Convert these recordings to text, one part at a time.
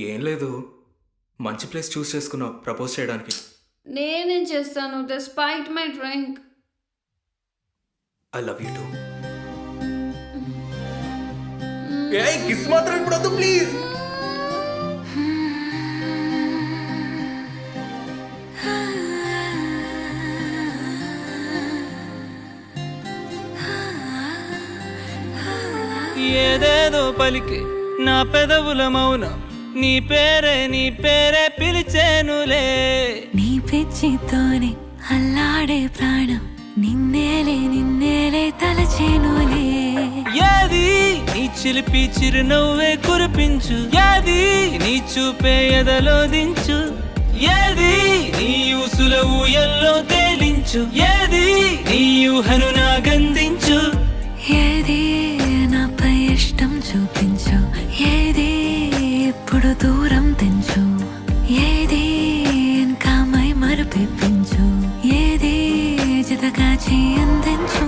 ఏం లేదు, మంచి ప్లేస్ చూస్ చేసుకున్నావు ప్రపోజ్ చేయడానికి. నేనేం చేస్తాను despite my drink. I love you two. ఏయ్ కిస్ మాత్రం ఇప్పుడు వద్దు ప్లీజ్. ఏదేదో పలికి నా పెదవుల మౌనం నీ పేరే పిలిచేనులే. నీ పిచ్చితోనే అల్లాడే ప్రాణం నిన్నేలే తలచేనులే. ఏది నీ చిలిపి చిరునవ్వే కురిపించు, ఏది నీ చూపే ఎదలో దించు, ఏది నీ ఊసుల ఊయల్లో తేలించు, ఏది నీ ఊహను నాగందించు. ఏది నాపై ఇష్టం చూపించు, ఏది ఇప్పుడు దూరం తెంచు, ఏది ఇంకా మై మరుపించు, ఏది జతగా అందించు.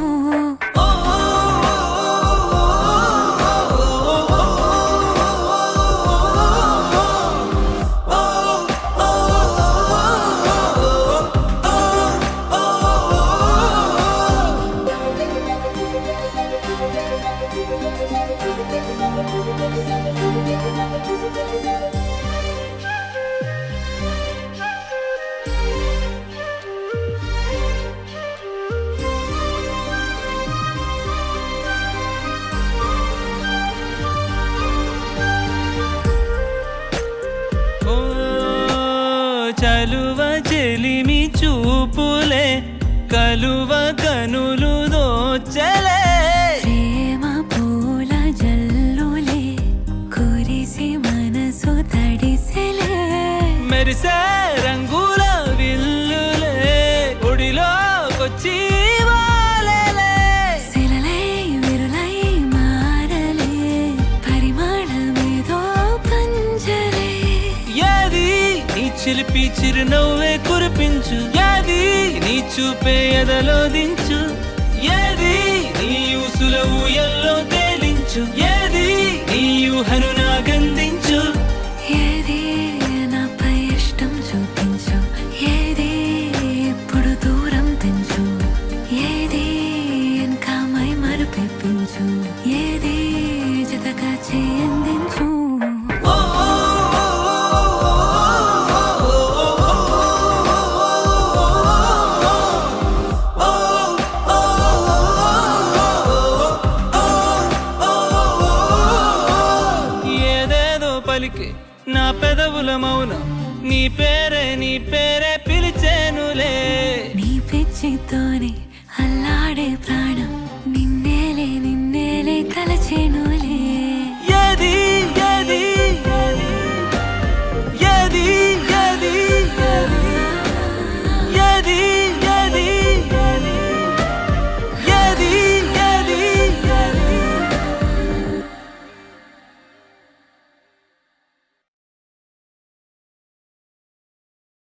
చలువ చెలిమి చూపులే కలువ కనులు దోచలే. ప్రేమ పూల జల్లులే కురిసి మనసు తడిసెలే. మెరిసే రంగుల విల్లులే ఒడిలోకొచ్చి వాలేలే. శిలలై విరులై మారలే పరిమాణమేదో పంజలే. ఏది నీ చిలిపి చిరునవ్వే కురిపించు, ఏది నీ చూపే ఎదలో దించు, ఏది నీ ఊసుల ఊయల్లో తేలించు, ఏది నీ ఊహను నాగందించు. ఏది నాపై ఇష్టం చూపించు, ఏది ఇప్పుడు దూరం తెంచు, ఏది ఇంకా మై మరుపించు, ఏది జతగా అందించు. ఏదేదో పలికి నా పెదవుల మౌనం నీ పేరే పిలిచేనులే. నీ పిచ్చితోనే అల్లాడే